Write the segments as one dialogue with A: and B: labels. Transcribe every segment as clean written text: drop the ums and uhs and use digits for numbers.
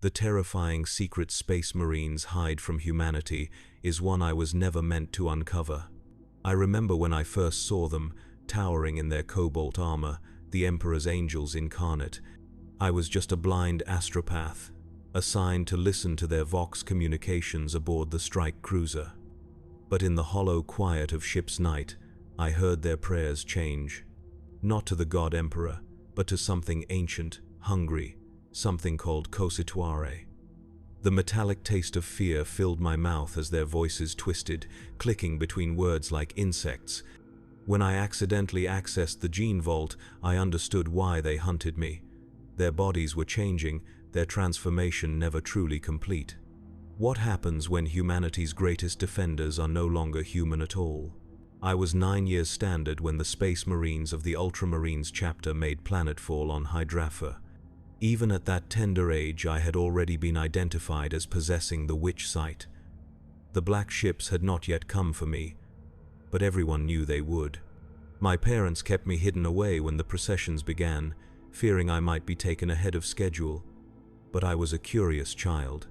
A: The terrifying secret Space Marines hide from humanity is one I was never meant to uncover. I remember when I first saw them, towering in their cobalt armor, the Emperor's angels incarnate. I was just a blind astropath, assigned to listen to their Vox communications aboard the strike cruiser. But in the hollow quiet of ship's night, I heard their prayers change. Not to the God Emperor, but to something ancient, hungry, something called cosituare. The metallic taste of fear filled my mouth as their voices twisted, clicking between words like insects. When I accidentally accessed the gene vault, I understood why they hunted me. Their bodies were changing, their transformation never truly complete. What happens when humanity's greatest defenders are no longer human at all? I was 9 years standard when the Space Marines of the Ultramarines chapter made planetfall on Hydrafa. Even at that tender age, I had already been identified as possessing the witch sight. The black ships had not yet come for me, but everyone knew they would. My parents kept me hidden away when the processions began, fearing I might be taken ahead of schedule. But I was a curious child.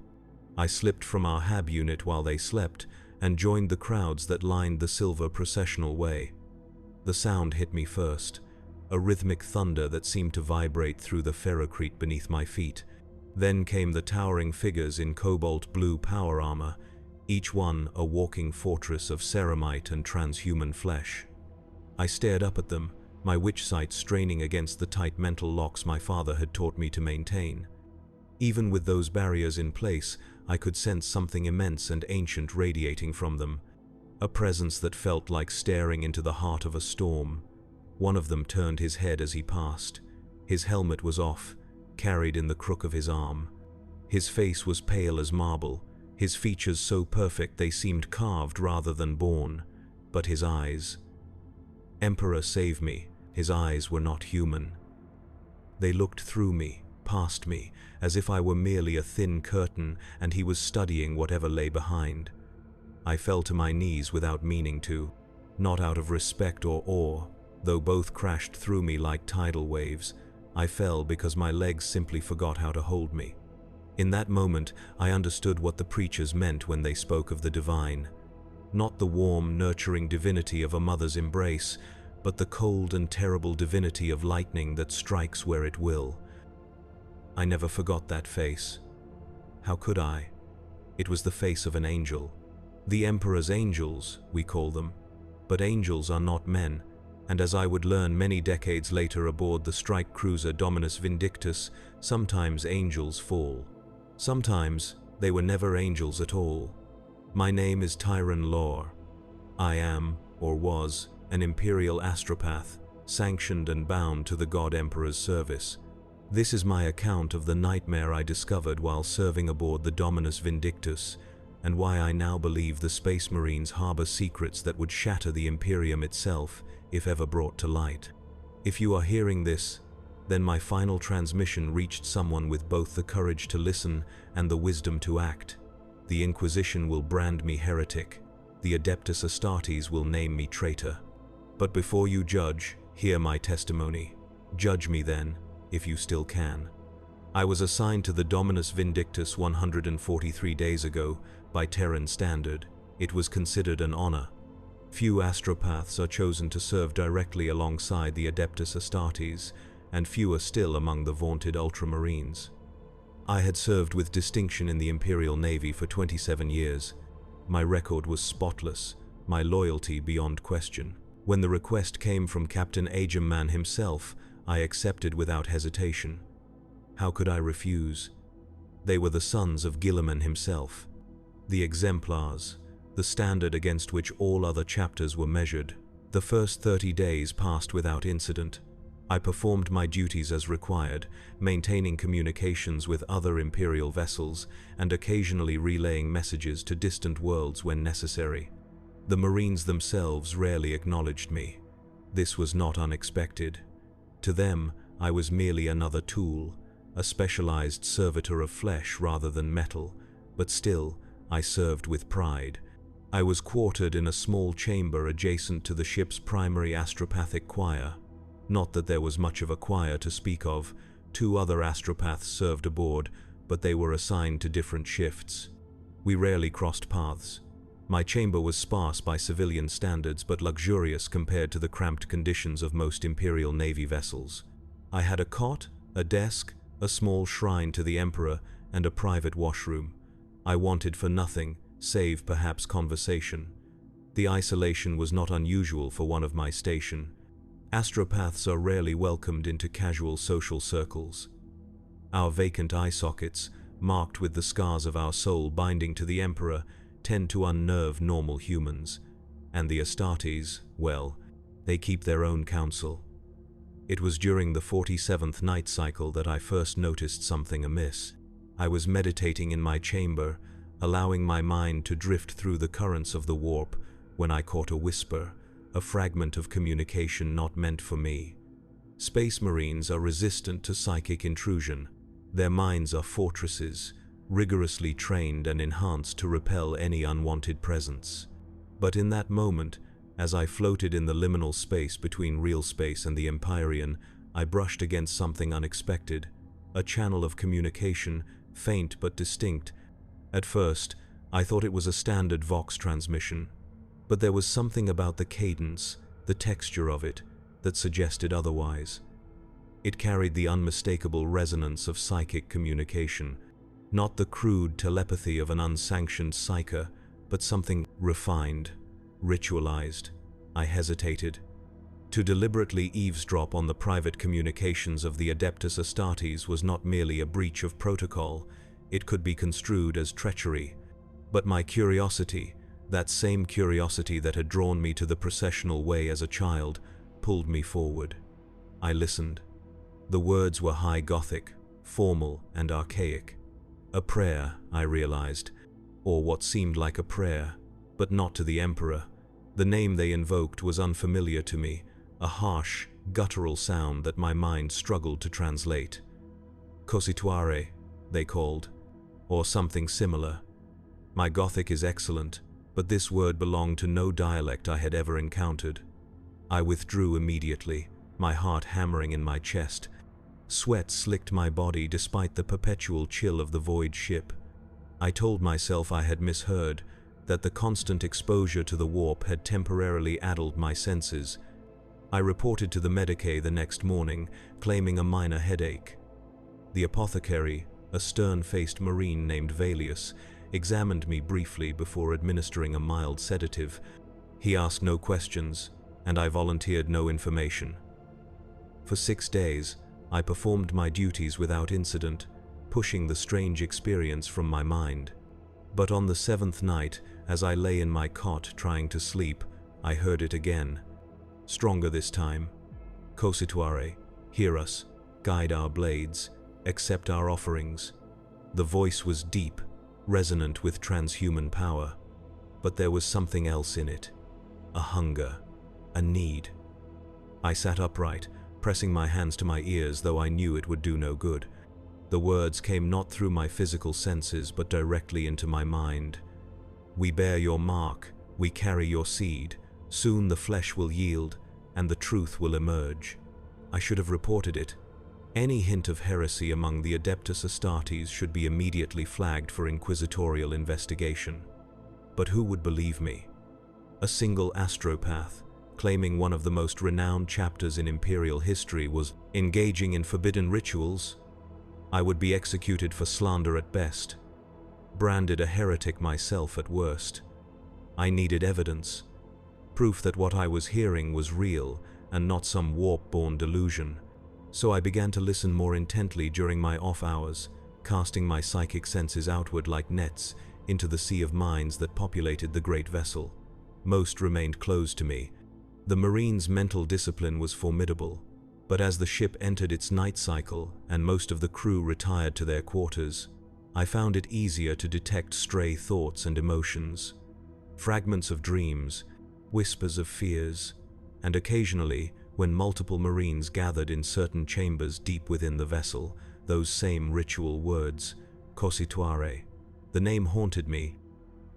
A: I slipped from our HAB unit while they slept and joined the crowds that lined the silver processional way. The sound hit me first, a rhythmic thunder that seemed to vibrate through the ferrocrete beneath my feet. Then came the towering figures in cobalt blue power armor, each one a walking fortress of ceramite and transhuman flesh. I stared up at them, my witch sight straining against the tight mental locks my father had taught me to maintain. Even with those barriers in place, I could sense something immense and ancient radiating from them, a presence that felt like staring into the heart of a storm. One of them turned his head as he passed. His helmet was off, carried in the crook of his arm. His face was pale as marble, his features so perfect they seemed carved rather than born. But his eyes... Emperor, save me, his eyes were not human. They looked through me, past me, as if I were merely a thin curtain and he was studying whatever lay behind. I fell to my knees without meaning to, not out of respect or awe, though both crashed through me like tidal waves. I fell because my legs simply forgot how to hold me. In that moment, I understood what the preachers meant when they spoke of the divine. Not the warm, nurturing divinity of a mother's embrace, but the cold and terrible divinity of lightning that strikes where it will. I never forgot that face. How could I? It was the face of an angel. The Emperor's angels, we call them. But angels are not men, and as I would learn many decades later aboard the strike cruiser Dominus Vindictus, sometimes angels fall. Sometimes they were never angels at all. My name is Tyron Lore. I am, or was, an Imperial astropath, sanctioned and bound to the God Emperor's service. This is my account of the nightmare I discovered while serving aboard the Dominus Vindictus, and why I now believe the Space Marines harbor secrets that would shatter the Imperium itself if ever brought to light. If you are hearing this, then my final transmission reached someone with both the courage to listen and the wisdom to act. The Inquisition will brand me heretic. The Adeptus Astartes will name me traitor. But before you judge, hear my testimony. Judge me then, if you still can. I was assigned to the Dominus Vindictus 143 days ago by Terran standard. It was considered an honor. Few astropaths are chosen to serve directly alongside the Adeptus Astartes, and fewer still among the vaunted Ultramarines. I had served with distinction in the Imperial Navy for 27 years. My record was spotless, my loyalty beyond question. When the request came from Captain Agemman himself, I accepted without hesitation. How could I refuse? They were the sons of Guilliman himself, the exemplars, the standard against which all other chapters were measured. The first 30 days passed without incident. I performed my duties as required, maintaining communications with other Imperial vessels and occasionally relaying messages to distant worlds when necessary. The Marines themselves rarely acknowledged me. This was not unexpected. To them, I was merely another tool, a specialized servitor of flesh rather than metal, but still, I served with pride. I was quartered in a small chamber adjacent to the ship's primary astropathic choir. Not that there was much of a choir to speak of. 2 other astropaths served aboard, but they were assigned to different shifts. We rarely crossed paths. My chamber was sparse by civilian standards, but luxurious compared to the cramped conditions of most Imperial Navy vessels. I had a cot, a desk, a small shrine to the Emperor, and a private washroom. I wanted for nothing, save perhaps conversation. The isolation was not unusual for one of my station. Astropaths are rarely welcomed into casual social circles. Our vacant eye sockets, marked with the scars of our soul binding to the Emperor, tend to unnerve normal humans. And the Astartes, well, they keep their own counsel. It was during the 47th night cycle that I first noticed something amiss. I was meditating in my chamber, allowing my mind to drift through the currents of the warp, when I caught a whisper, a fragment of communication not meant for me. Space Marines are resistant to psychic intrusion. Their minds are fortresses, rigorously trained and enhanced to repel any unwanted presence. But in that moment, as I floated in the liminal space between real space and the Empyrean, I brushed against something unexpected, a channel of communication, faint but distinct. At first, I thought it was a standard Vox transmission, but there was something about the cadence, the texture of it, that suggested otherwise. It carried the unmistakable resonance of psychic communication, not the crude telepathy of an unsanctioned psyker, but something refined, ritualized. I hesitated. To deliberately eavesdrop on the private communications of the Adeptus Astartes was not merely a breach of protocol, it could be construed as treachery. But my curiosity, that same curiosity that had drawn me to the processional way as a child, pulled me forward. I listened. The words were high Gothic, formal and archaic. A prayer, I realized, or what seemed like a prayer, but not to the Emperor. The name they invoked was unfamiliar to me, a harsh, guttural sound that my mind struggled to translate. Cosituare, they called, or something similar. My Gothic is excellent, but this word belonged to no dialect I had ever encountered. I withdrew immediately, my heart hammering in my chest. Sweat slicked my body despite the perpetual chill of the void ship. I told myself I had misheard, that the constant exposure to the warp had temporarily addled my senses. I reported to the Medicae the next morning, claiming a minor headache. The apothecary, a stern-faced Marine named Valius, examined me briefly before administering a mild sedative. He asked no questions, and I volunteered no information. For 6 days, I performed my duties without incident, pushing the strange experience from my mind. But on the 7th night, as I lay in my cot trying to sleep, I heard it again. Stronger this time. Cosituare, hear us, guide our blades, accept our offerings. The voice was deep, resonant with transhuman power. But there was something else in it. A hunger, a need. I sat upright, pressing my hands to my ears, though I knew it would do no good. The words came not through my physical senses, but directly into my mind. We bear your mark, we carry your seed. Soon the flesh will yield, and the truth will emerge. I should have reported it. Any hint of heresy among the Adeptus Astartes should be immediately flagged for inquisitorial investigation. But who would believe me? A single astropath, claiming one of the most renowned chapters in Imperial history, was engaging in forbidden rituals? I would be executed for slander at best, branded a heretic myself at worst. I needed evidence, proof that what I was hearing was real and not some warp-born delusion. So I began to listen more intently during my off hours, casting my psychic senses outward like nets into the sea of minds that populated the great vessel. Most remained closed to me. The Marines' mental discipline was formidable, but as the ship entered its night cycle and most of the crew retired to their quarters, I found it easier to detect stray thoughts and emotions, fragments of dreams, whispers of fears, and occasionally, when multiple Marines gathered in certain chambers deep within the vessel, those same ritual words, cosituare. The name haunted me.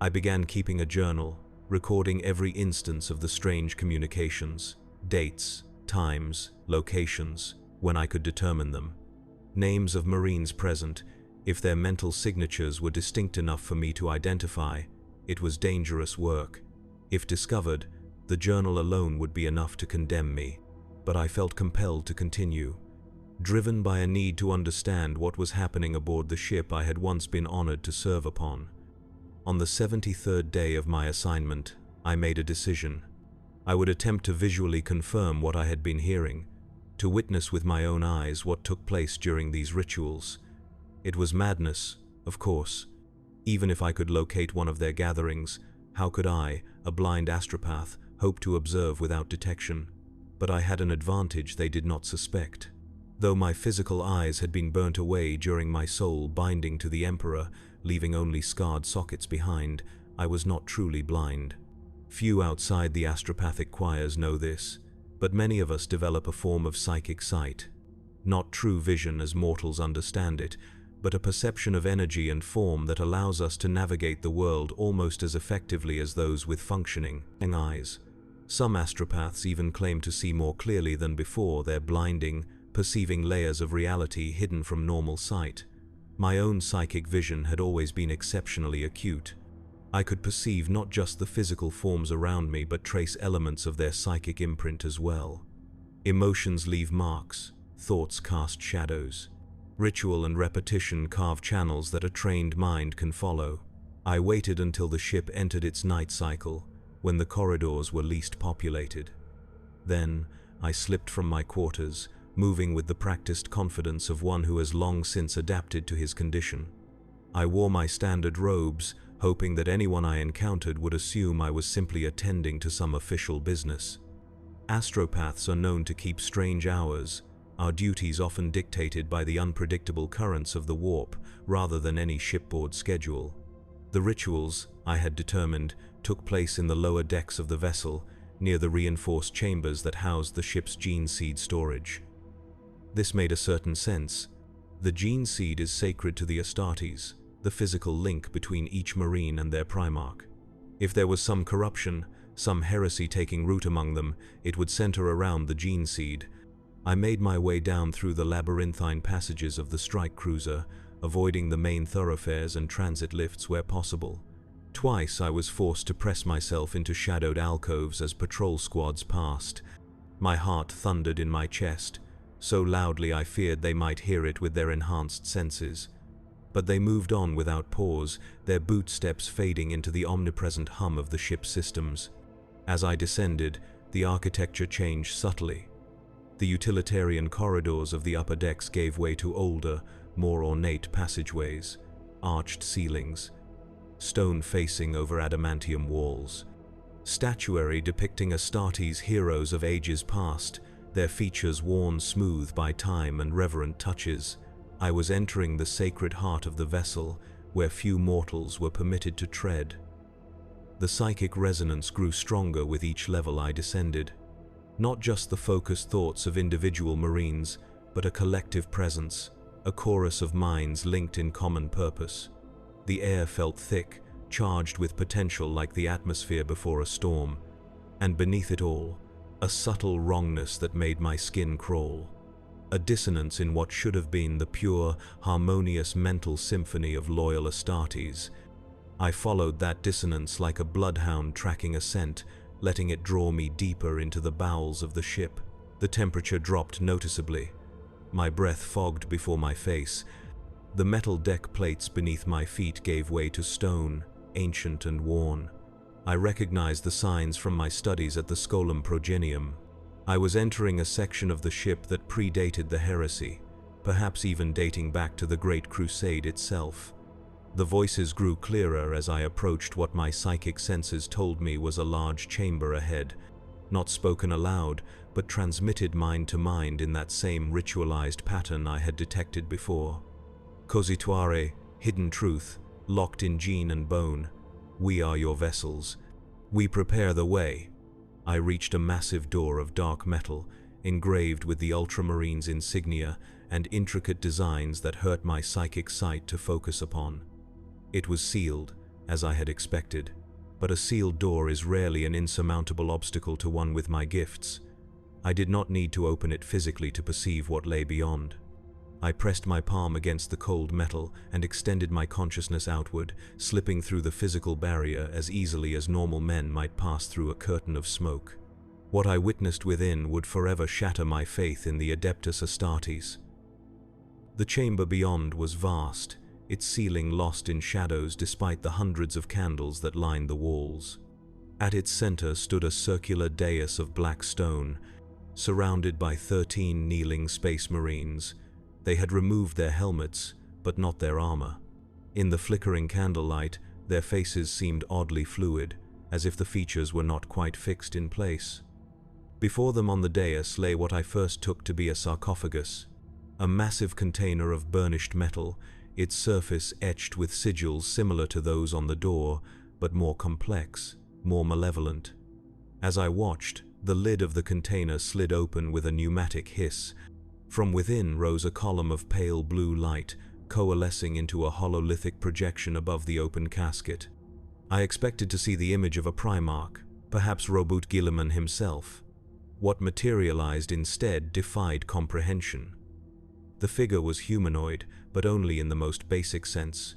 A: I began keeping a journal, recording every instance of the strange communications, dates, times, locations, when I could determine them. Names of Marines present, If their mental signatures were distinct enough for me to identify, it was dangerous work. If discovered, the journal alone would be enough to condemn me, but I felt compelled to continue, driven by a need to understand what was happening aboard the ship I had once been honored to serve upon. On the 73rd day of my assignment, I made a decision. I would attempt to visually confirm what I had been hearing, to witness with my own eyes what took place during these rituals. It was madness, of course. Even if I could locate one of their gatherings, how could I, a blind astropath, hope to observe without detection? But I had an advantage they did not suspect. Though my physical eyes had been burnt away during my soul binding to the Emperor, leaving only scarred sockets behind, I was not truly blind. Few outside the astropathic choirs know this, but many of us develop a form of psychic sight. Not true vision as mortals understand it, but a perception of energy and form that allows us to navigate the world almost as effectively as those with functioning eyes. Some astropaths even claim to see more clearly than before, their blinding, perceiving layers of reality hidden from normal sight. My own psychic vision had always been exceptionally acute. I could perceive not just the physical forms around me, but trace elements of their psychic imprint as well. Emotions leave marks, thoughts cast shadows. Ritual and repetition carve channels that a trained mind can follow. I waited until the ship entered its night cycle, when the corridors were least populated. Then, I slipped from my quarters, moving with the practiced confidence of one who has long since adapted to his condition. I wore my standard robes, hoping that anyone I encountered would assume I was simply attending to some official business. Astropaths are known to keep strange hours, our duties often dictated by the unpredictable currents of the warp rather than any shipboard schedule. The rituals, I had determined, took place in the lower decks of the vessel, near the reinforced chambers that housed the ship's gene seed storage. This made a certain sense. The gene seed is sacred to the Astartes, the physical link between each Marine and their Primarch. If there was some corruption, some heresy taking root among them, it would center around the gene seed. I made my way down through the labyrinthine passages of the strike cruiser, avoiding the main thoroughfares and transit lifts where possible. Twice I was forced to press myself into shadowed alcoves as patrol squads passed. My heart thundered in my chest, so loudly I feared they might hear it with their enhanced senses. But they moved on without pause, their bootsteps fading into the omnipresent hum of the ship's systems. As I descended, the architecture changed subtly. The utilitarian corridors of the upper decks gave way to older, more ornate passageways, arched ceilings, stone facing over adamantium walls, statuary depicting Astartes' heroes of ages past, their features worn smooth by time and reverent touches. I was entering the sacred heart of the vessel, where few mortals were permitted to tread. The psychic resonance grew stronger with each level I descended. Not just the focused thoughts of individual Marines, but a collective presence, a chorus of minds linked in common purpose. The air felt thick, charged with potential like the atmosphere before a storm, and beneath it all, a subtle wrongness that made my skin crawl. A dissonance in what should have been the pure, harmonious mental symphony of loyal Astartes. I followed that dissonance like a bloodhound tracking a scent, letting it draw me deeper into the bowels of the ship. The temperature dropped noticeably. My breath fogged before my face. The metal deck plates beneath my feet gave way to stone, ancient and worn. I recognized the signs from my studies at the Scolum Progenium. I was entering a section of the ship that predated the heresy, perhaps even dating back to the Great Crusade itself. The voices grew clearer as I approached what my psychic senses told me was a large chamber ahead, not spoken aloud, but transmitted mind to mind in that same ritualized pattern I had detected before. Cosituare, hidden truth, locked in gene and bone. We are your vessels. We prepare the way. I reached a massive door of dark metal, engraved with the Ultramarines' insignia and intricate designs that hurt my psychic sight to focus upon. It was sealed, as I had expected, but a sealed door is rarely an insurmountable obstacle to one with my gifts. I did not need to open it physically to perceive what lay beyond. I pressed my palm against the cold metal and extended my consciousness outward, slipping through the physical barrier as easily as normal men might pass through a curtain of smoke. What I witnessed within would forever shatter my faith in the Adeptus Astartes. The chamber beyond was vast, its ceiling lost in shadows despite the hundreds of candles that lined the walls. At its center stood a circular dais of black stone, surrounded by 13 kneeling space marines. They had removed their helmets, but not their armor. In the flickering candlelight, their faces seemed oddly fluid, as if the features were not quite fixed in place. Before them on the dais lay what I first took to be a sarcophagus, a massive container of burnished metal, its surface etched with sigils similar to those on the door, but more complex, more malevolent. As I watched, the lid of the container slid open with a pneumatic hiss. From within rose a column of pale blue light, coalescing into a hololithic projection above the open casket. I expected to see the image of a Primarch, perhaps Robert Guilliman himself. What materialized instead defied comprehension. The figure was humanoid, but only in the most basic sense.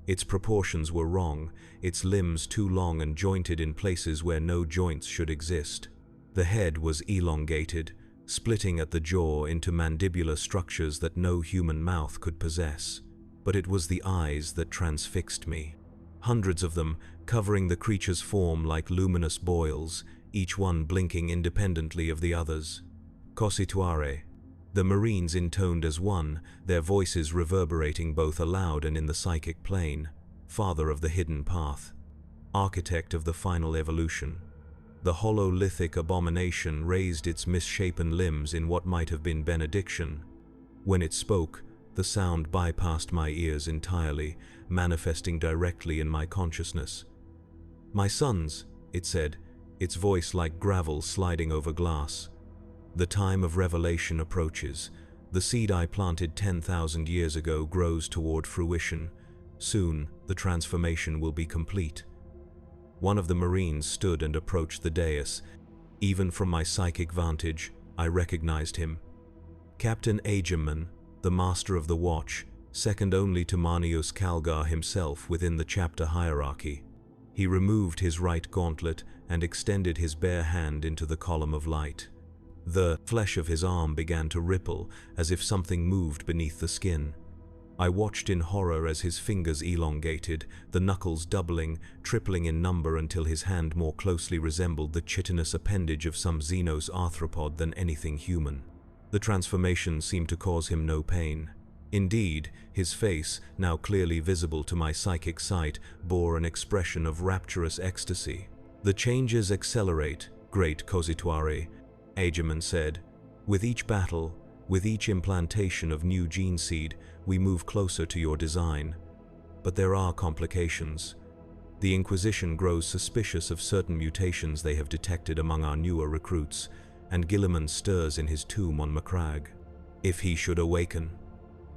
A: Its proportions were wrong, its limbs too long and jointed in places where no joints should exist. The head was elongated, splitting at the jaw into mandibular structures that no human mouth could possess. But it was the eyes that transfixed me. Hundreds of them, covering the creature's form like luminous boils, each one blinking independently of the others. Cosituare. The Marines intoned as one, their voices reverberating both aloud and in the psychic plane. Father of the hidden path. Architect of the final evolution. The hololithic abomination raised its misshapen limbs in what might have been benediction. When it spoke, the sound bypassed my ears entirely, manifesting directly in my consciousness. "My sons," it said, its voice like gravel sliding over glass. "The time of revelation approaches. The seed I planted 10,000 years ago grows toward fruition. Soon, the transformation will be complete." One of the Marines stood and approached the dais. Even from my psychic vantage, I recognized him. Captain Aegeman, the Master of the Watch, second only to Manius Calgar himself within the chapter hierarchy. He removed his right gauntlet and extended his bare hand into the column of light. The flesh of his arm began to ripple, as if something moved beneath the skin. I watched in horror as his fingers elongated, the knuckles doubling, tripling in number until his hand more closely resembled the chitinous appendage of some Xenos arthropod than anything human. The transformation seemed to cause him no pain. Indeed, his face, now clearly visible to my psychic sight, bore an expression of rapturous ecstasy. "The changes accelerate, great Cosituare," Aegeman said. "With each battle, with each implantation of new gene seed, we move closer to your design. But there are complications. The Inquisition grows suspicious of certain mutations they have detected among our newer recruits, and Guilliman stirs in his tomb on Macragge. If he should awaken."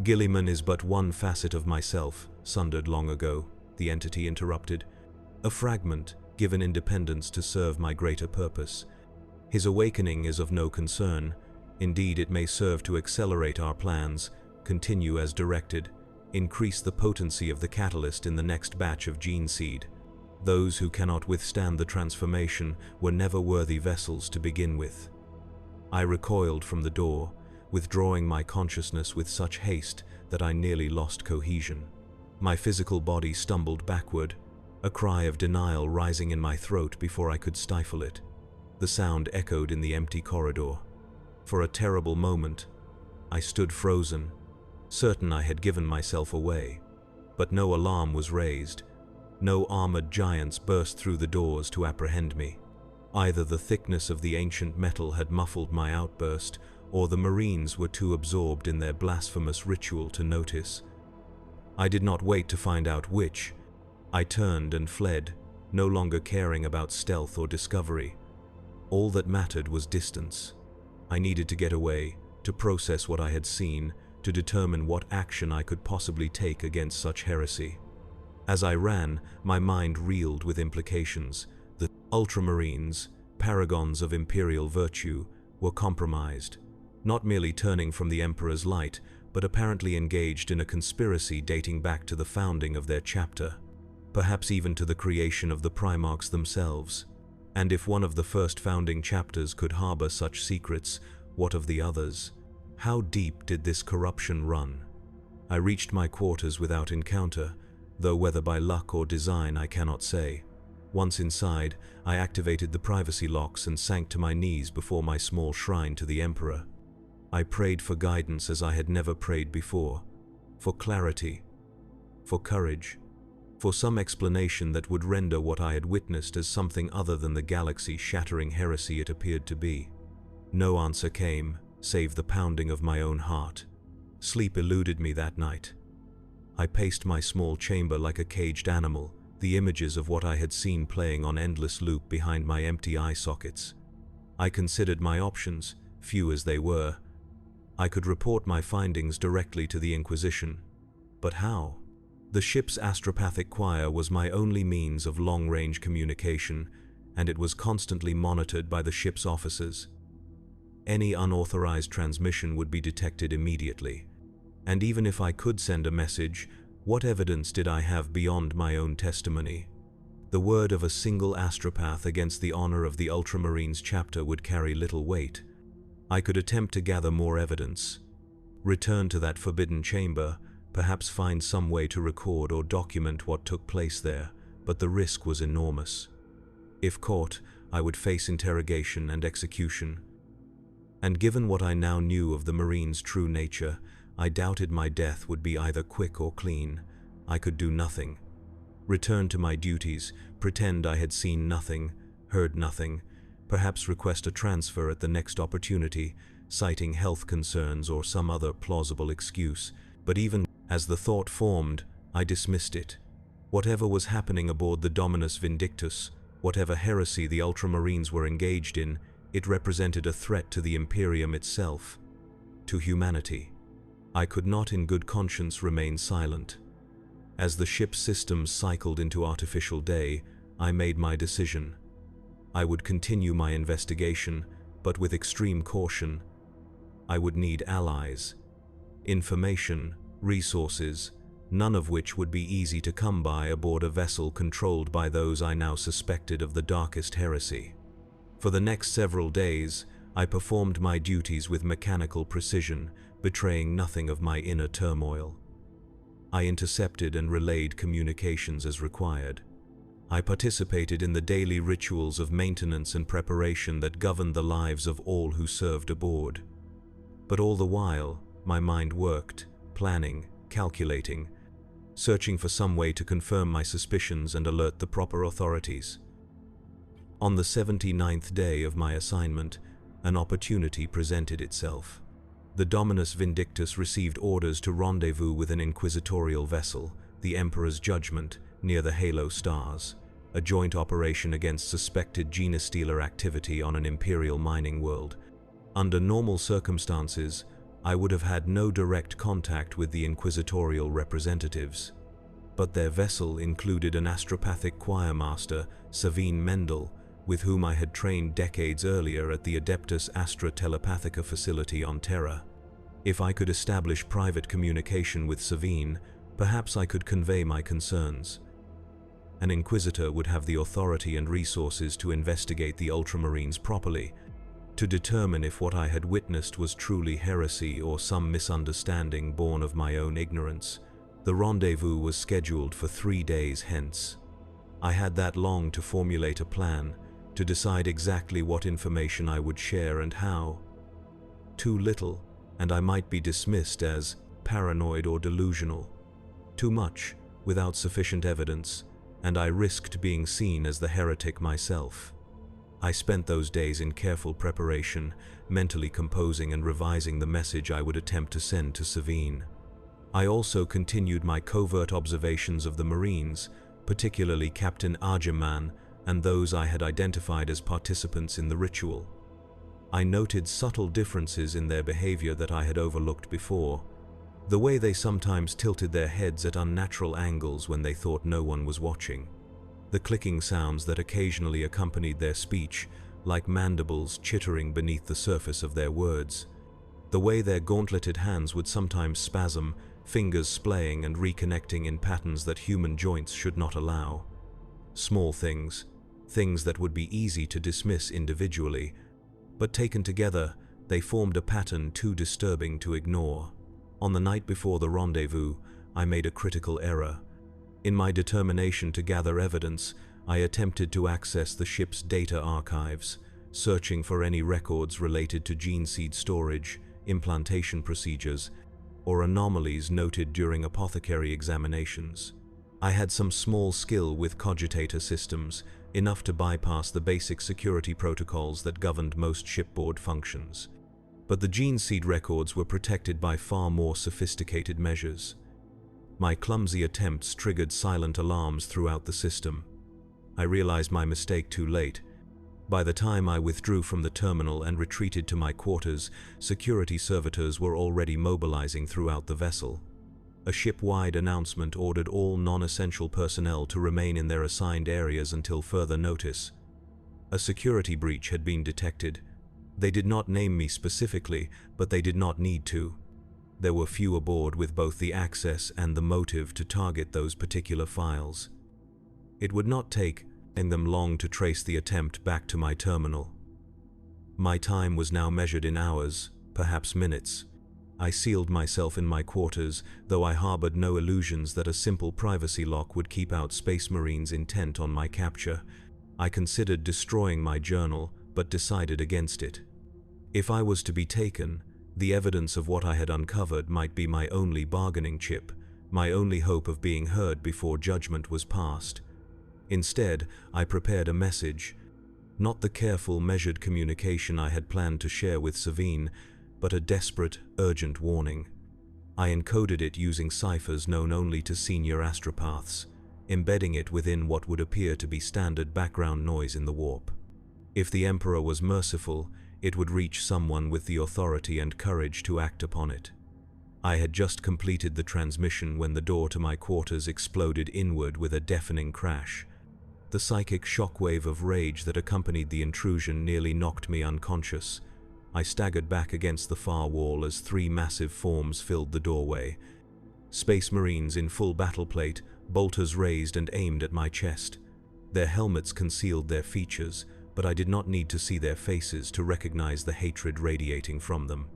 A: "Guilliman is but one facet of myself, sundered long ago," the entity interrupted. "A fragment, given independence to serve my greater purpose. His awakening is of no concern. Indeed, it may serve to accelerate our plans, continue as directed, increase the potency of the catalyst in the next batch of gene seed. Those who cannot withstand the transformation were never worthy vessels to begin with." I recoiled from the door, withdrawing my consciousness with such haste that I nearly lost cohesion. My physical body stumbled backward, a cry of denial rising in my throat before I could stifle it. The sound echoed in the empty corridor. For a terrible moment, I stood frozen, certain I had given myself away. But no alarm was raised. No armored giants burst through the doors to apprehend me. Either the thickness of the ancient metal had muffled my outburst, or the Marines were too absorbed in their blasphemous ritual to notice. I did not wait to find out which. I turned and fled, no longer caring about stealth or discovery. All that mattered was distance. I needed to get away, to process what I had seen, to determine what action I could possibly take against such heresy. As I ran, my mind reeled with implications. The Ultramarines, paragons of imperial virtue, were compromised, not merely turning from the Emperor's light, but apparently engaged in a conspiracy dating back to the founding of their chapter, perhaps even to the creation of the Primarchs themselves. And if one of the first founding chapters could harbor such secrets, what of the others? How deep did this corruption run? I reached my quarters without encounter, though whether by luck or design I cannot say. Once inside, I activated the privacy locks and sank to my knees before my small shrine to the Emperor. I prayed for guidance as I had never prayed before, for clarity, for courage, for some explanation that would render what I had witnessed as something other than the galaxy-shattering heresy it appeared to be. No answer came, save the pounding of my own heart. Sleep eluded me that night. I paced my small chamber like a caged animal, the images of what I had seen playing on endless loop behind my empty eye sockets. I considered my options, few as they were. I could report my findings directly to the Inquisition. But how? The ship's astropathic choir was my only means of long-range communication, and it was constantly monitored by the ship's officers. Any unauthorized transmission would be detected immediately. And even if I could send a message, what evidence did I have beyond my own testimony? The word of a single astropath against the honor of the Ultramarines chapter would carry little weight. I could attempt to gather more evidence, return to that forbidden chamber, perhaps find some way to record or document what took place there, but the risk was enormous. If caught, I would face interrogation and execution. And given what I now knew of the Marines' true nature, I doubted my death would be either quick or clean. I could do nothing. Return to my duties, pretend I had seen nothing, heard nothing, perhaps request a transfer at the next opportunity, citing health concerns or some other plausible excuse. But even as the thought formed, I dismissed it. Whatever was happening aboard the Dominus Vindictus, whatever heresy the Ultramarines were engaged in, it represented a threat to the Imperium itself, to humanity. I could not in good conscience remain silent. As the ship's systems cycled into artificial day, I made my decision. I would continue my investigation, but with extreme caution. I would need allies, information, resources, none of which would be easy to come by aboard a vessel controlled by those I now suspected of the darkest heresy. For the next several days, I performed my duties with mechanical precision, betraying nothing of my inner turmoil. I intercepted and relayed communications as required. I participated in the daily rituals of maintenance and preparation that governed the lives of all who served aboard. But all the while, my mind worked, planning, calculating, searching for some way to confirm my suspicions and alert the proper authorities. On the 79th day of my assignment, an opportunity presented itself. The Dominus Vindictus received orders to rendezvous with an inquisitorial vessel, the Emperor's Judgment, near the Halo Stars, a joint operation against suspected genestealer activity on an Imperial mining world. Under normal circumstances, I would have had no direct contact with the inquisitorial representatives. But their vessel included an astropathic choir master, Savine Mendel, with whom I had trained decades earlier at the Adeptus Astra Telepathica facility on Terra. If I could establish private communication with Savine, perhaps I could convey my concerns. An Inquisitor would have the authority and resources to investigate the Ultramarines properly, to determine if what I had witnessed was truly heresy or some misunderstanding born of my own ignorance. The rendezvous was scheduled for 3 days hence. I had that long to formulate a plan, to decide exactly what information I would share and how. Too little, and I might be dismissed as paranoid or delusional. Too much, without sufficient evidence, and I risked being seen as the heretic myself. I spent those days in careful preparation, mentally composing and revising the message I would attempt to send to Savine. I also continued my covert observations of the Marines, particularly Captain Arjaman and those I had identified as participants in the ritual. I noted subtle differences in their behavior that I had overlooked before. The way they sometimes tilted their heads at unnatural angles when they thought no one was watching. The clicking sounds that occasionally accompanied their speech, like mandibles chittering beneath the surface of their words. The way their gauntleted hands would sometimes spasm, fingers splaying and reconnecting in patterns that human joints should not allow. Small things, things that would be easy to dismiss individually, but taken together, they formed a pattern too disturbing to ignore. On the night before the rendezvous, I made a critical error. In my determination to gather evidence, I attempted to access the ship's data archives, searching for any records related to gene seed storage, implantation procedures, or anomalies noted during apothecary examinations. I had some small skill with cogitator systems, enough to bypass the basic security protocols that governed most shipboard functions. But the gene seed records were protected by far more sophisticated measures. My clumsy attempts triggered silent alarms throughout the system. I realized my mistake too late. By the time I withdrew from the terminal and retreated to my quarters, security servitors were already mobilizing throughout the vessel. A ship-wide announcement ordered all non-essential personnel to remain in their assigned areas until further notice. A security breach had been detected. They did not name me specifically, but they did not need to. There were few aboard with both the access and the motive to target those particular files. It would not take them long to trace the attempt back to my terminal. My time was now measured in hours, perhaps minutes. I sealed myself in my quarters, though I harbored no illusions that a simple privacy lock would keep out Space Marines intent on my capture. I considered destroying my journal, but decided against it. If I was to be taken, the evidence of what I had uncovered might be my only bargaining chip, my only hope of being heard before judgment was passed. Instead, I prepared a message, not the careful, measured communication I had planned to share with Savine, but a desperate, urgent warning. I encoded it using ciphers known only to senior astropaths, embedding it within what would appear to be standard background noise in the warp. If the Emperor was merciful, it would reach someone with the authority and courage to act upon it. I had just completed the transmission when the door to my quarters exploded inward with a deafening crash. The psychic shockwave of rage that accompanied the intrusion nearly knocked me unconscious. I staggered back against the far wall as three massive forms filled the doorway. Space Marines in full battle plate, bolters raised and aimed at my chest. Their helmets concealed their features, but I did not need to see their faces to recognize the hatred radiating from them.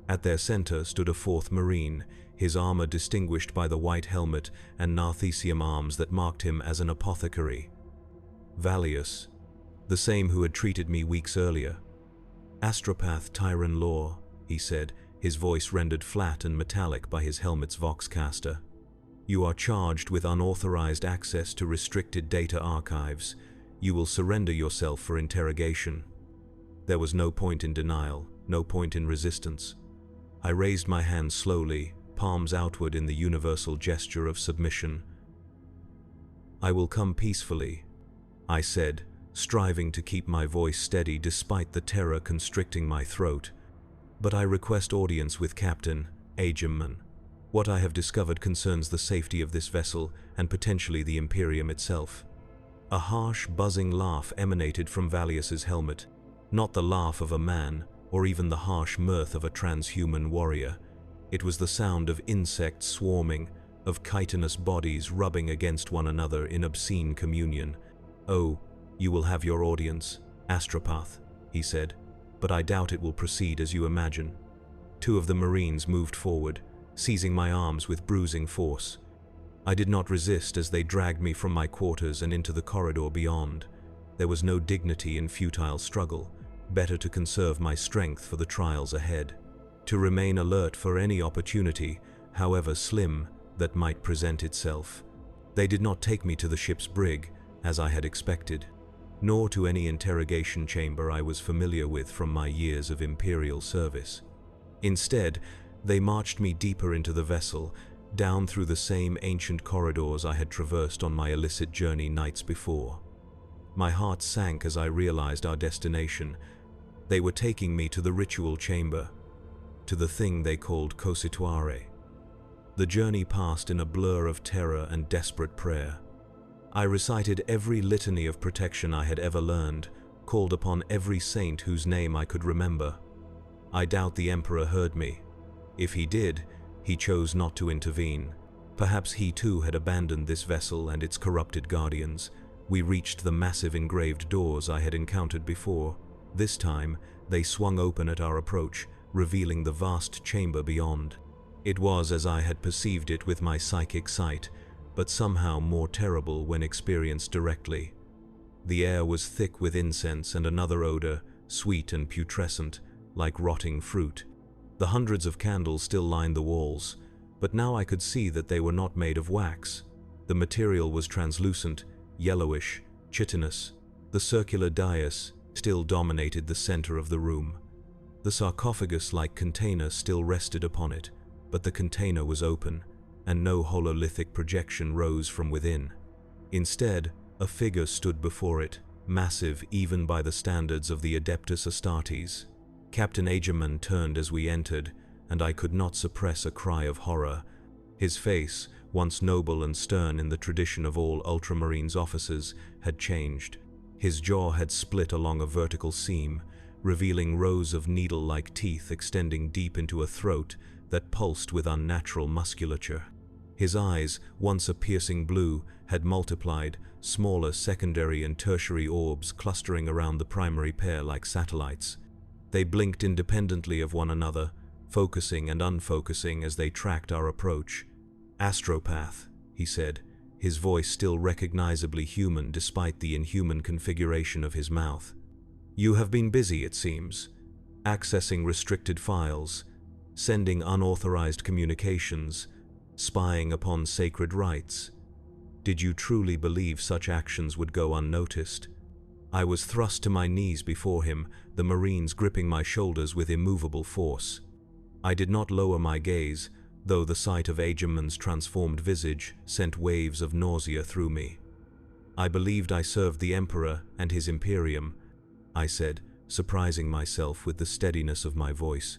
A: At their center stood a fourth Marine, his armor distinguished by the white helmet and narthecium arms that marked him as an apothecary. Valius, the same who had treated me weeks earlier. "Astropath Tyron Law," he said, his voice rendered flat and metallic by his helmet's voxcaster. "You are charged with unauthorized access to restricted data archives. You will surrender yourself for interrogation." There was no point in denial, no point in resistance. I raised my hand slowly, palms outward in the universal gesture of submission. "I will come peacefully," I said, striving to keep my voice steady despite the terror constricting my throat. "But I request audience with Captain Agemman. What I have discovered concerns the safety of this vessel and potentially the Imperium itself." A harsh, buzzing laugh emanated from Valius's helmet, not the laugh of a man, or even the harsh mirth of a transhuman warrior. It was the sound of insects swarming, of chitinous bodies rubbing against one another in obscene communion. "Oh, you will have your audience, Astropath," he said, "but I doubt it will proceed as you imagine." Two of the Marines moved forward, seizing my arms with bruising force. I did not resist as they dragged me from my quarters and into the corridor beyond. There was no dignity in futile struggle. Better to conserve my strength for the trials ahead. To remain alert for any opportunity, however slim, that might present itself. They did not take me to the ship's brig, as I had expected, nor to any interrogation chamber I was familiar with from my years of Imperial service. Instead, they marched me deeper into the vessel, down through the same ancient corridors I had traversed on my illicit journey nights before. My heart sank as I realized our destination. They were taking me to the ritual chamber, to the thing they called Cosituare. The journey passed in a blur of terror and desperate prayer. I recited every litany of protection I had ever learned, called upon every saint whose name I could remember. I doubt the Emperor heard me. If he did, he chose not to intervene. Perhaps he too had abandoned this vessel and its corrupted guardians. We reached the massive engraved doors I had encountered before. This time, they swung open at our approach, revealing the vast chamber beyond. It was as I had perceived it with my psychic sight, but somehow more terrible when experienced directly. The air was thick with incense and another odor, sweet and putrescent, like rotting fruit. The hundreds of candles still lined the walls, but now I could see that they were not made of wax. The material was translucent, yellowish, chitinous. The circular dais still dominated the center of the room. The sarcophagus-like container still rested upon it, but the container was open, and no hololithic projection rose from within. Instead, a figure stood before it, massive even by the standards of the Adeptus Astartes. Captain Agerman turned as we entered, and I could not suppress a cry of horror. His face, once noble and stern in the tradition of all Ultramarines officers, had changed. His jaw had split along a vertical seam, revealing rows of needle-like teeth extending deep into a throat that pulsed with unnatural musculature. His eyes, once a piercing blue, had multiplied, smaller secondary and tertiary orbs clustering around the primary pair like satellites. They blinked independently of one another, focusing and unfocusing as they tracked our approach. "Astropath," he said, his voice still recognizably human despite the inhuman configuration of his mouth. "You have been busy, it seems, accessing restricted files, sending unauthorized communications, spying upon sacred rites. Did you truly believe such actions would go unnoticed?" I was thrust to my knees before him, the Marines gripping my shoulders with immovable force. I did not lower my gaze, though the sight of Agerman's transformed visage sent waves of nausea through me. "I believed I served the Emperor and his Imperium," I said, surprising myself with the steadiness of my voice,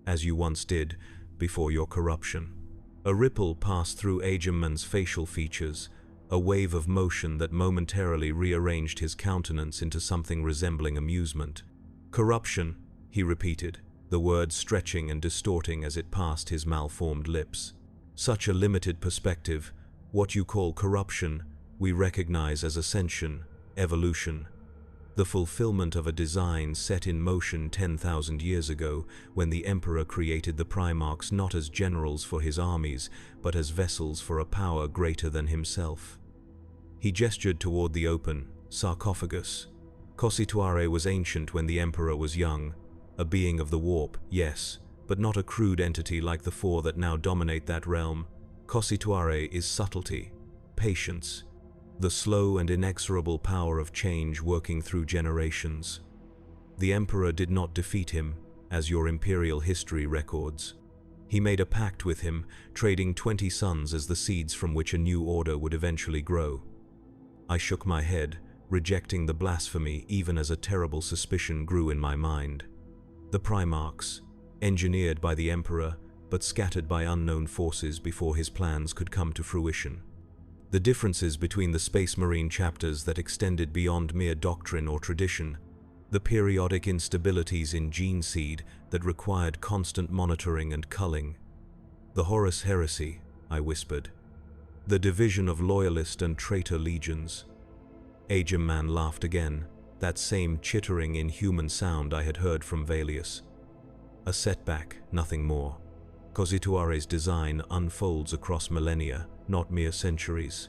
A: "as you once did, before your corruption." A ripple passed through Agerman's facial features, a wave of motion that momentarily rearranged his countenance into something resembling amusement. "Corruption," he repeated, the word stretching and distorting as it passed his malformed lips. "Such a limited perspective. What you call corruption, we recognize as ascension, evolution. The fulfillment of a design set in motion 10,000 years ago, when the Emperor created the Primarchs not as generals for his armies, but as vessels for a power greater than himself." He gestured toward the open sarcophagus. "Cossituare was ancient when the Emperor was young. A being of the warp, yes, but not a crude entity like the four that now dominate that realm. Cossituare is subtlety, patience, the slow and inexorable power of change working through generations. The Emperor did not defeat him, as your imperial history records. He made a pact with him, trading 20 sons as the seeds from which a new order would eventually grow." I shook my head, rejecting the blasphemy even as a terrible suspicion grew in my mind. The Primarchs, engineered by the Emperor, but scattered by unknown forces before his plans could come to fruition. The differences between the Space Marine chapters that extended beyond mere doctrine or tradition, the periodic instabilities in gene seed that required constant monitoring and culling. "The Horus Heresy," I whispered. "The division of loyalist and traitor legions." Agerman laughed again, that same chittering inhuman sound I had heard from Valius. "A setback, nothing more. Cossituare's design unfolds across millennia, not mere centuries.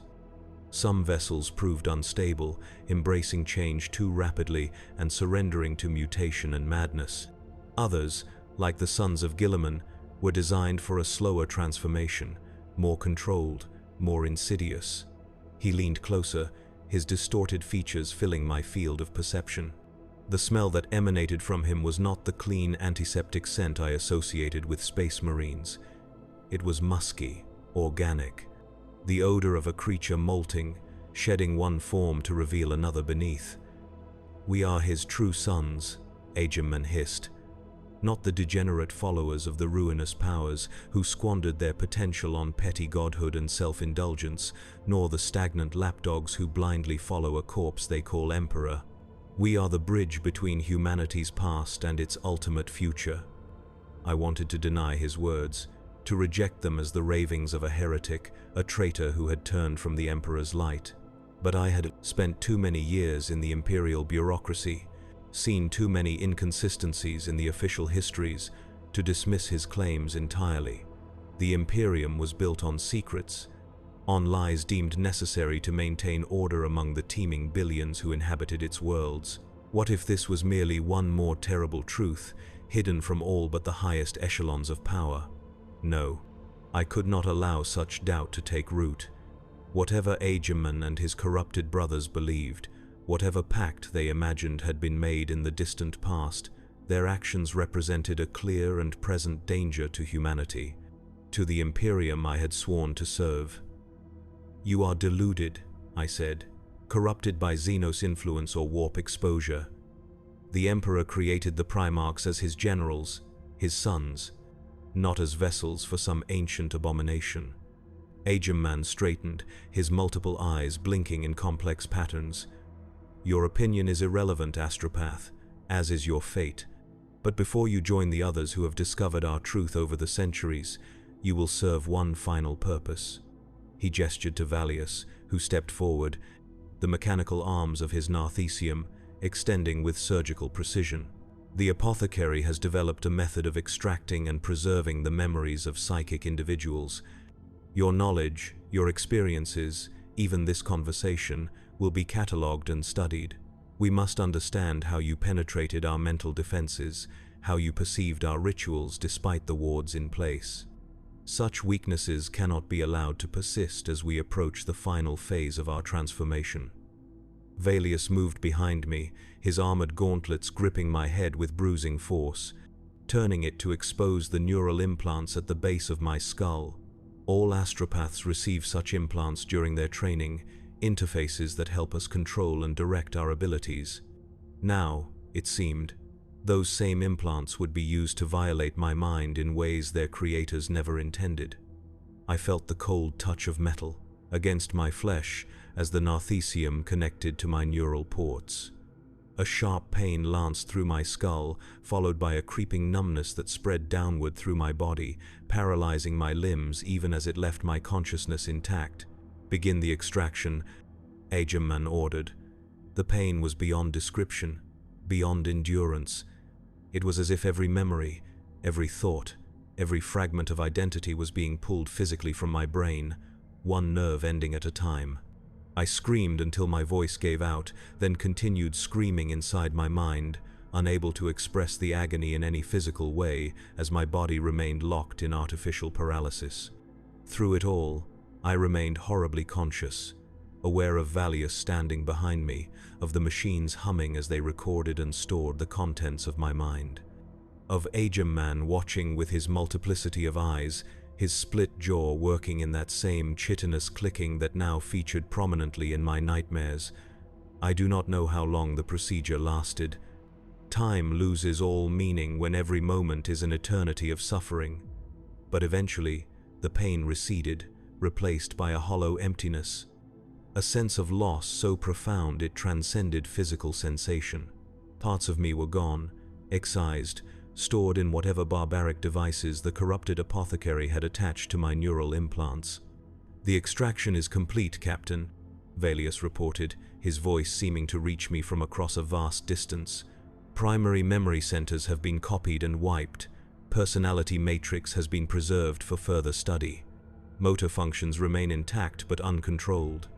A: Some vessels proved unstable, embracing change too rapidly and surrendering to mutation and madness. Others, like the Sons of Guilliman, were designed for a slower transformation, more controlled, more insidious." He leaned closer, his distorted features filling my field of perception. The smell that emanated from him was not the clean antiseptic scent I associated with Space Marines. It was musky, organic, the odor of a creature molting, shedding one form to reveal another beneath. "We are his true sons," Agerman hissed, "not the degenerate followers of the ruinous powers who squandered their potential on petty godhood and self-indulgence, nor the stagnant lapdogs who blindly follow a corpse they call Emperor. We are the bridge between humanity's past and its ultimate future." I wanted to deny his words, to reject them as the ravings of a heretic, a traitor who had turned from the Emperor's light. But I had spent too many years in the imperial bureaucracy, seen too many inconsistencies in the official histories, to dismiss his claims entirely. The Imperium was built on secrets, on lies deemed necessary to maintain order among the teeming billions who inhabited its worlds. What if this was merely one more terrible truth, hidden from all but the highest echelons of power? No, I could not allow such doubt to take root. Whatever Aegeman and his corrupted brothers believed, whatever pact they imagined had been made in the distant past, their actions represented a clear and present danger to humanity, to the Imperium I had sworn to serve. "You are deluded," I said, "corrupted by Xenos influence or warp exposure. The Emperor created the Primarchs as his generals, his sons, not as vessels for some ancient abomination." Aegeman straightened, his multiple eyes blinking in complex patterns. "Your opinion is irrelevant, astropath, as is your fate. But before you join the others who have discovered our truth over the centuries, you will serve one final purpose." He gestured to Valius, who stepped forward, the mechanical arms of his narthecium extending with surgical precision. "The apothecary has developed a method of extracting and preserving the memories of psychic individuals. Your knowledge, your experiences, even this conversation, will be catalogued and studied. We must understand how you penetrated our mental defenses, how you perceived our rituals despite the wards in place. Such weaknesses cannot be allowed to persist as we approach the final phase of our transformation." Valius moved behind me, his armored gauntlets gripping my head with bruising force, turning it to expose the neural implants at the base of my skull. All astropaths receive such implants during their training, interfaces that help us control and direct our abilities. Now, it seemed, those same implants would be used to violate my mind in ways their creators never intended. I felt the cold touch of metal against my flesh as the narthecium connected to my neural ports. A sharp pain lanced through my skull, followed by a creeping numbness that spread downward through my body, paralyzing my limbs even as it left my consciousness intact. "Begin the extraction," Aegeman ordered. The pain was beyond description, beyond endurance. It was as if every memory, every thought, every fragment of identity was being pulled physically from my brain, one nerve ending at a time. I screamed until my voice gave out, then continued screaming inside my mind, unable to express the agony in any physical way as my body remained locked in artificial paralysis. Through it all, I remained horribly conscious, aware of Valius standing behind me, of the machines humming as they recorded and stored the contents of my mind, of Aegeman watching with his multiplicity of eyes, his split jaw working in that same chitinous clicking that now featured prominently in my nightmares. I do not know how long the procedure lasted. Time loses all meaning when every moment is an eternity of suffering. But eventually, the pain receded, replaced by a hollow emptiness, a sense of loss so profound it transcended physical sensation. Parts of me were gone, excised, stored in whatever barbaric devices the corrupted apothecary had attached to my neural implants. "The extraction is complete, Captain," Valius reported, his voice seeming to reach me from across a vast distance. "Primary memory centers have been copied and wiped. Personality matrix has been preserved for further study. Motor functions remain intact but uncontrolled."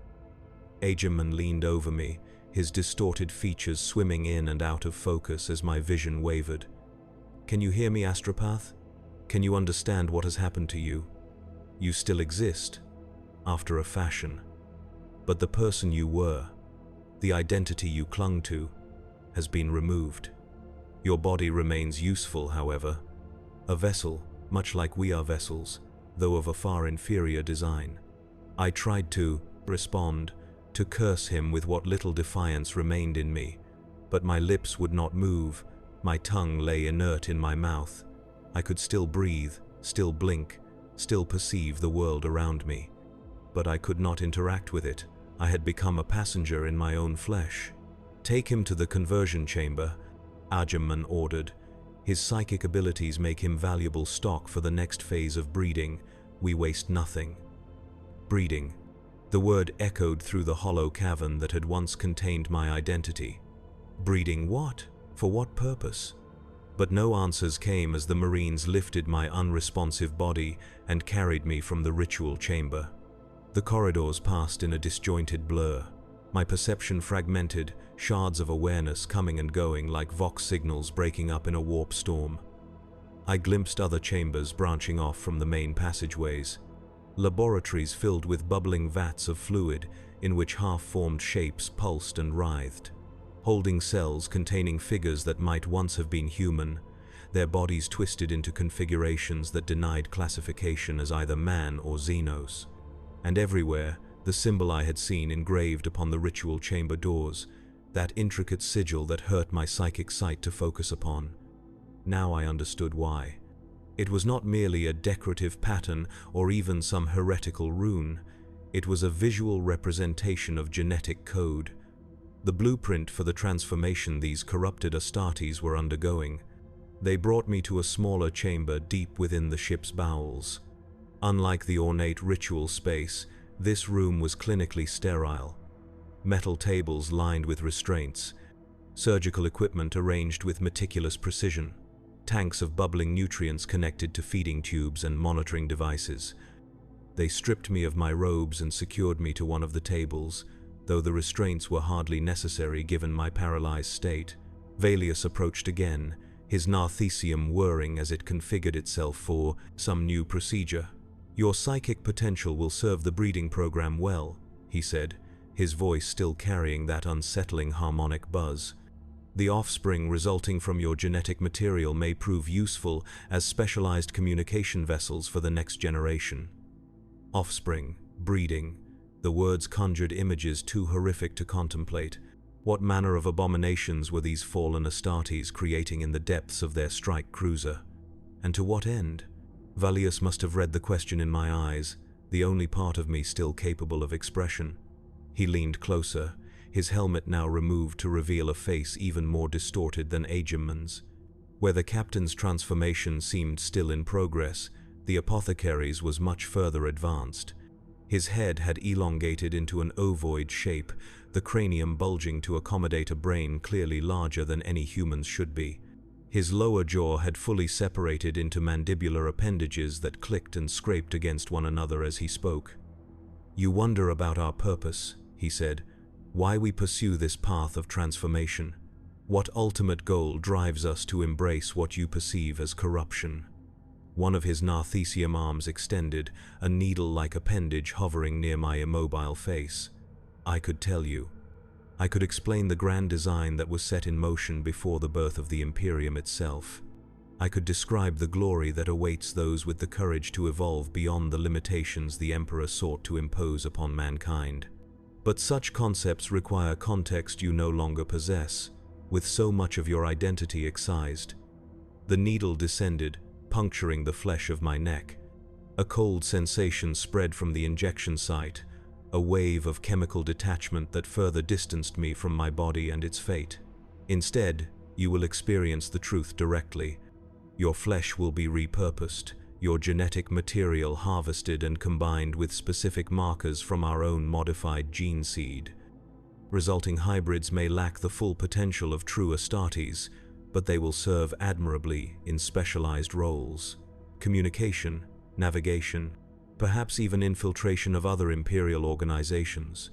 A: Aegeman leaned over me, his distorted features swimming in and out of focus as my vision wavered. "Can you hear me, astropath? Can you understand what has happened to you? You still exist, after a fashion. But the person you were, the identity you clung to, has been removed. Your body remains useful, however. A vessel, much like we are vessels, though of a far inferior design." I tried to respond, to curse him with what little defiance remained in me, but my lips would not move. My tongue lay inert in my mouth. I could still breathe, still blink, still perceive the world around me. But I could not interact with it. I had become a passenger in my own flesh. "Take him to the conversion chamber," Aegeman ordered, His psychic abilities make him valuable stock for the next phase of breeding. We waste nothing. Breeding. The word echoed through the hollow cavern that had once contained my identity. Breeding what? For what purpose? But no answers came as the Marines lifted my unresponsive body and carried me from the ritual chamber. The corridors passed in a disjointed blur. My perception fragmented, shards of awareness coming and going like Vox signals breaking up in a warp storm. I glimpsed other chambers branching off from the main passageways. Laboratories filled with bubbling vats of fluid in which half-formed shapes pulsed and writhed. Holding cells containing figures that might once have been human, their bodies twisted into configurations that denied classification as either man or Xenos. And everywhere, the symbol I had seen engraved upon the ritual chamber doors, that intricate sigil that hurt my psychic sight to focus upon. Now I understood why. It was not merely a decorative pattern or even some heretical rune. It was a visual representation of genetic code. The blueprint for the transformation these corrupted Astartes were undergoing. They brought me to a smaller chamber deep within the ship's bowels. Unlike the ornate ritual space, this room was clinically sterile. Metal tables lined with restraints, surgical equipment arranged with meticulous precision, tanks of bubbling nutrients connected to feeding tubes and monitoring devices. They stripped me of my robes and secured me to one of the tables, though the restraints were hardly necessary given my paralyzed state. Valius approached again, his narthecium whirring as it configured itself for some new procedure. "Your psychic potential will serve the breeding program well," he said, his voice still carrying that unsettling harmonic buzz. "The offspring resulting from your genetic material may prove useful as specialized communication vessels for the next generation." Offspring, breeding. The words conjured images too horrific to contemplate. What manner of abominations were these fallen Astartes creating in the depths of their strike cruiser? And to what end? Valius must have read the question in my eyes, the only part of me still capable of expression. He leaned closer, his helmet now removed to reveal a face even more distorted than Aegiman's. Where the captain's transformation seemed still in progress, the apothecary's was much further advanced. His head had elongated into an ovoid shape, the cranium bulging to accommodate a brain clearly larger than any human's should be. His lower jaw had fully separated into mandibular appendages that clicked and scraped against one another as he spoke. "You wonder about our purpose," he said, "why we pursue this path of transformation. What ultimate goal drives us to embrace what you perceive as corruption?" One of his narthecium arms extended, a needle-like appendage hovering near my immobile face. I could tell you. I could explain the grand design that was set in motion before the birth of the Imperium itself. I could describe the glory that awaits those with the courage to evolve beyond the limitations the Emperor sought to impose upon mankind. But such concepts require context you no longer possess, with so much of your identity excised. The needle descended, puncturing the flesh of my neck. A cold sensation spread from the injection site, a wave of chemical detachment that further distanced me from my body and its fate. Instead, you will experience the truth directly. Your flesh will be repurposed, your genetic material harvested and combined with specific markers from our own modified gene seed. Resulting hybrids may lack the full potential of true Astartes, but they will serve admirably in specialized roles. Communication, navigation, perhaps even infiltration of other Imperial organizations.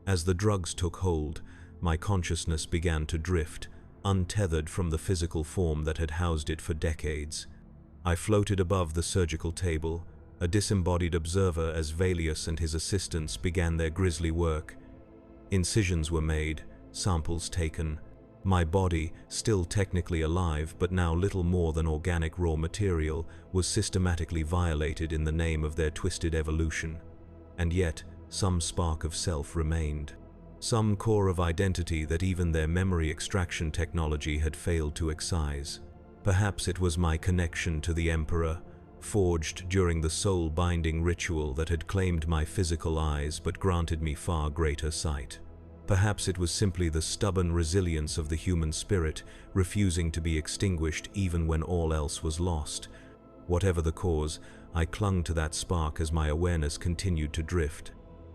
A: As the drugs took hold, my consciousness began to drift, untethered from the physical form that had housed it for decades. I floated above the surgical table, a disembodied observer as Valius and his assistants began their grisly work. Incisions were made, samples taken. My body, still technically alive but now little more than organic raw material, was systematically violated in the name of their twisted evolution. And yet, some spark of self remained. Some core of identity that even their memory extraction technology had failed to excise. Perhaps it was my connection to the Emperor, forged during the soul-binding ritual that had claimed my physical eyes but granted me far greater sight. Perhaps it was simply the stubborn resilience of the human spirit, refusing to be extinguished even when all else was lost. Whatever the cause, I clung to that spark as my awareness continued to drift.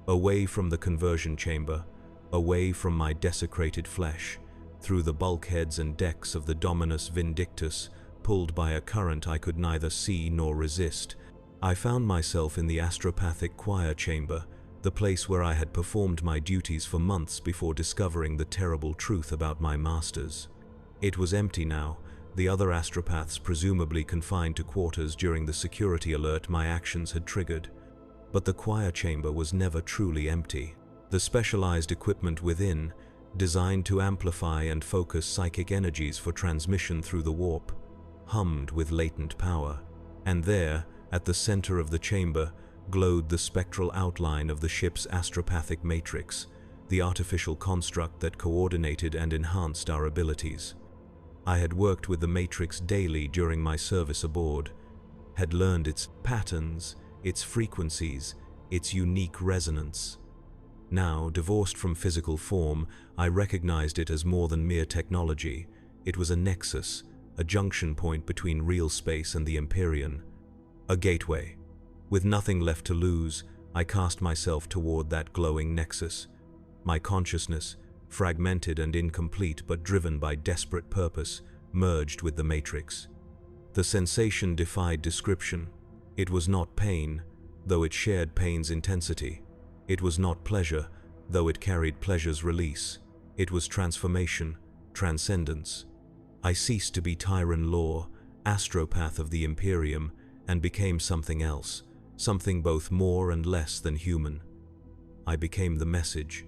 A: Away from the conversion chamber, away from my desecrated flesh, through the bulkheads and decks of the Dominus Vindictus, pulled by a current I could neither see nor resist, I found myself in the astropathic choir chamber, the place where I had performed my duties for months before discovering the terrible truth about my masters. It was empty now, the other astropaths presumably confined to quarters during the security alert my actions had triggered. But the choir chamber was never truly empty. The specialized equipment within, designed to amplify and focus psychic energies for transmission through the warp, hummed with latent power. And there, at the center of the chamber, glowed the spectral outline of the ship's astropathic matrix, the artificial construct that coordinated and enhanced our abilities. I had worked with the matrix daily during my service aboard, had learned its patterns, its frequencies, its unique resonance. Now, divorced from physical form, I recognized it as more than mere technology. It was a nexus, a junction point between real space and the Imperium. A gateway. With nothing left to lose, I cast myself toward that glowing nexus. My consciousness, fragmented and incomplete but driven by desperate purpose, merged with the matrix. The sensation defied description. It was not pain, though it shared pain's intensity. It was not pleasure, though it carried pleasure's release. It was transformation, transcendence. I ceased to be Tyran Law, astropath of the Imperium, and became something else, something both more and less than human. I became the message.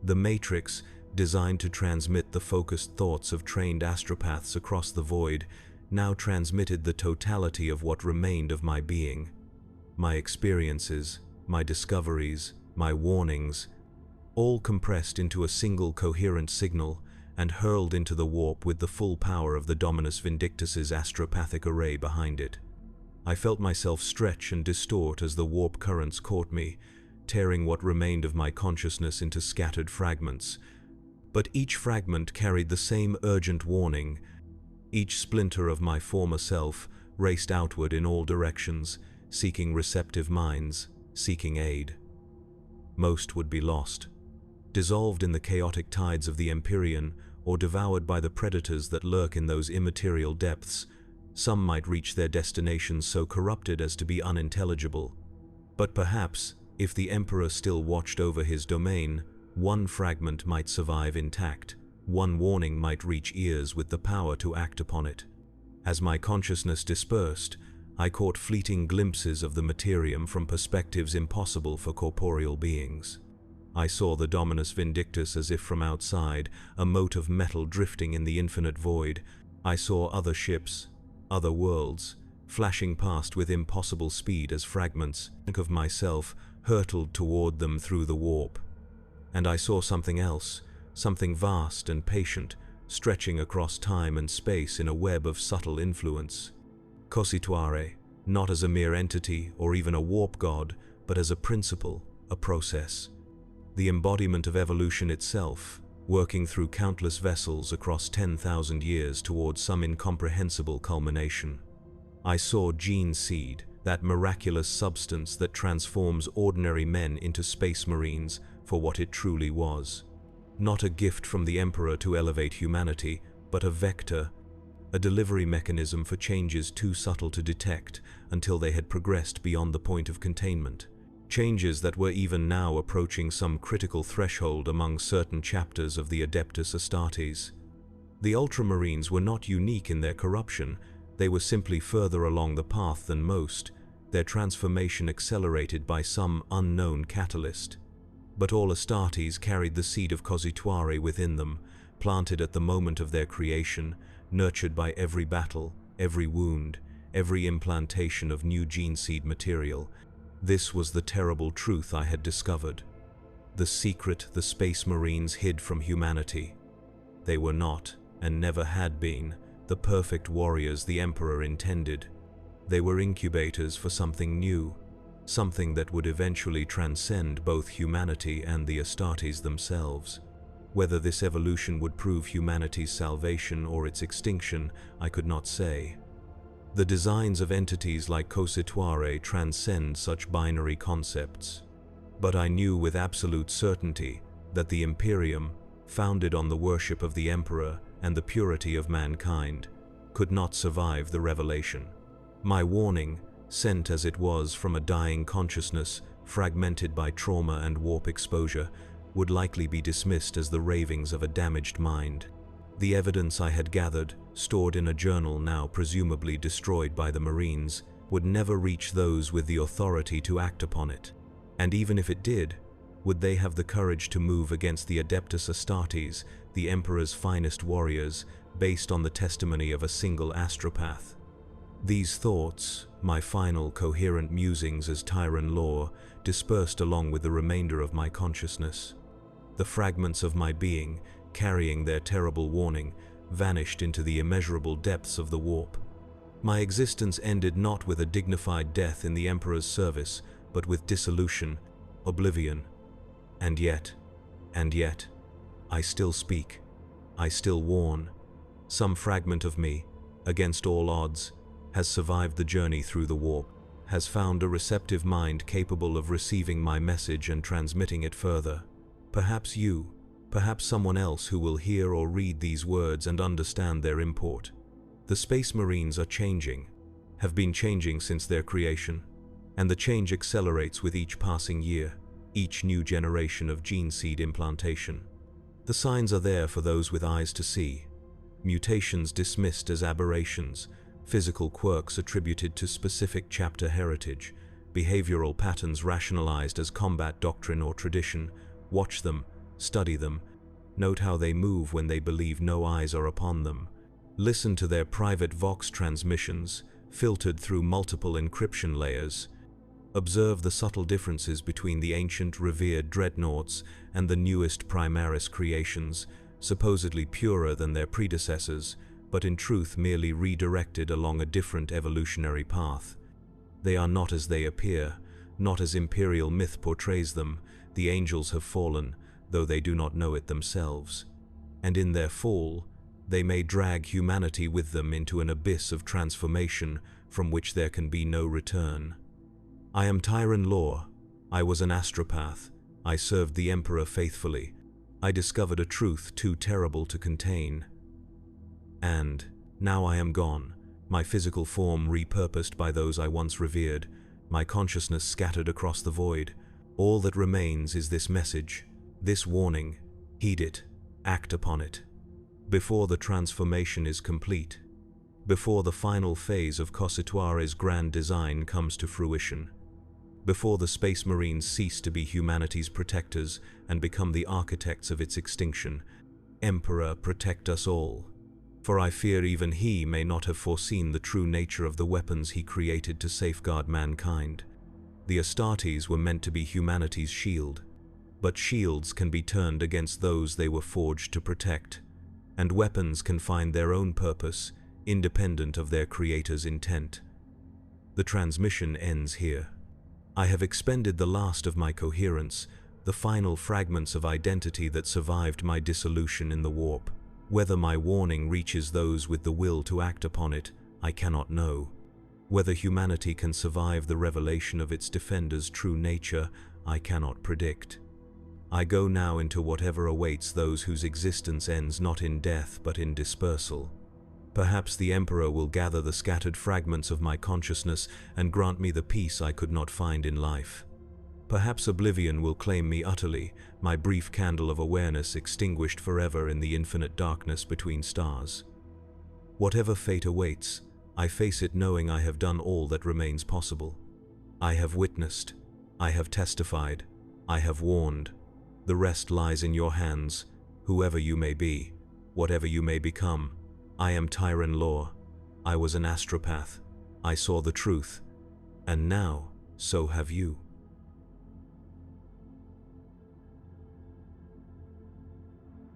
A: The matrix, designed to transmit the focused thoughts of trained astropaths across the void, now transmitted the totality of what remained of my being. My experiences, my discoveries, my warnings, all compressed into a single coherent signal and hurled into the warp with the full power of the Dominus Vindictus's astropathic array behind it. I felt myself stretch and distort as the warp currents caught me, tearing what remained of my consciousness into scattered fragments. But each fragment carried the same urgent warning. Each splinter of my former self raced outward in all directions, seeking receptive minds, seeking aid. Most would be lost, dissolved in the chaotic tides of the Empyrean, or devoured by the predators that lurk in those immaterial depths. Some might reach their destinations so corrupted as to be unintelligible. But perhaps, if the Emperor still watched over his domain, one fragment might survive intact. One warning might reach ears with the power to act upon it. As my consciousness dispersed, I caught fleeting glimpses of the Materium from perspectives impossible for corporeal beings. I saw the Dominus Vindictus as if from outside, a mote of metal drifting in the infinite void. I saw other ships, other worlds, flashing past with impossible speed as fragments of myself hurtled toward them through the warp. And I saw something else, something vast and patient, stretching across time and space in a web of subtle influence. Cosituare, not as a mere entity or even a warp god, but as a principle, a process. The embodiment of evolution itself, working through countless vessels across 10,000 years towards some incomprehensible culmination. I saw gene seed, that miraculous substance that transforms ordinary men into space marines, for what it truly was. Not a gift from the Emperor to elevate humanity, but a vector, a delivery mechanism for changes too subtle to detect until they had progressed beyond the point of containment. Changes that were even now approaching some critical threshold among certain chapters of the Adeptus Astartes. The Ultramarines were not unique in their corruption, they were simply further along the path than most, their transformation accelerated by some unknown catalyst. But all Astartes carried the seed of Cosituare within them, planted at the moment of their creation, nurtured by every battle, every wound, every implantation of new gene seed material. This was the terrible truth I had discovered. The secret the Space Marines hid from humanity. They were not, and never had been, the perfect warriors the Emperor intended. They were incubators for something new, something that would eventually transcend both humanity and the Astartes themselves. Whether this evolution would prove humanity's salvation or its extinction, I could not say. The designs of entities like Cosituare transcend such binary concepts. But I knew with absolute certainty that the Imperium, founded on the worship of the Emperor and the purity of mankind, could not survive the revelation. My warning, sent as it was from a dying consciousness fragmented by trauma and warp exposure, would likely be dismissed as the ravings of a damaged mind. The evidence I had gathered, stored in a journal now presumably destroyed by the Marines, would never reach those with the authority to act upon it. And even if it did, would they have the courage to move against the Adeptus Astartes, the Emperor's finest warriors, based on the testimony of a single astropath? These thoughts, my final coherent musings as Tyran Lore, dispersed along with the remainder of my consciousness. The fragments of my being, carrying their terrible warning, vanished into the immeasurable depths of the warp. My existence ended not with a dignified death in the Emperor's service, but with dissolution, oblivion. And yet, I still speak. I still warn. Some fragment of me, against all odds, has survived the journey through the warp, has found a receptive mind capable of receiving my message and transmitting it further. Perhaps you, perhaps someone else who will hear or read these words and understand their import. The Space Marines are changing, have been changing since their creation, and the change accelerates with each passing year, each new generation of gene seed implantation. The signs are there for those with eyes to see. Mutations dismissed as aberrations, physical quirks attributed to specific chapter heritage, behavioral patterns rationalized as combat doctrine or tradition. Watch them, study them, note how they move when they believe no eyes are upon them. Listen to their private Vox transmissions, filtered through multiple encryption layers. Observe the subtle differences between the ancient, revered dreadnoughts and the newest Primaris creations, supposedly purer than their predecessors, but in truth merely redirected along a different evolutionary path. They are not as they appear, not as imperial myth portrays them. The angels have fallen, though they do not know it themselves. And in their fall, they may drag humanity with them into an abyss of transformation from which there can be no return. I am Tyran Lore. I was an astropath. I served the Emperor faithfully. I discovered a truth too terrible to contain. And now I am gone, my physical form repurposed by those I once revered, my consciousness scattered across the void. All that remains is this message, this warning. Heed it, act upon it. Before the transformation is complete, before the final phase of Cosituare's grand design comes to fruition, before the Space Marines cease to be humanity's protectors and become the architects of its extinction, Emperor, protect us all. For I fear even he may not have foreseen the true nature of the weapons he created to safeguard mankind. The Astartes were meant to be humanity's shield, but shields can be turned against those they were forged to protect, and weapons can find their own purpose, independent of their creator's intent. The transmission ends here. I have expended the last of my coherence, the final fragments of identity that survived my dissolution in the warp. Whether my warning reaches those with the will to act upon it, I cannot know. Whether humanity can survive the revelation of its defender's true nature, I cannot predict. I go now into whatever awaits those whose existence ends not in death but in dispersal. Perhaps the Emperor will gather the scattered fragments of my consciousness and grant me the peace I could not find in life. Perhaps oblivion will claim me utterly, my brief candle of awareness extinguished forever in the infinite darkness between stars. Whatever fate awaits, I face it knowing I have done all that remains possible. I have witnessed, I have testified, I have warned. The rest lies in your hands, whoever you may be, whatever you may become. I am Tyran Lore. I was an astropath. I saw the truth. And now, so have you.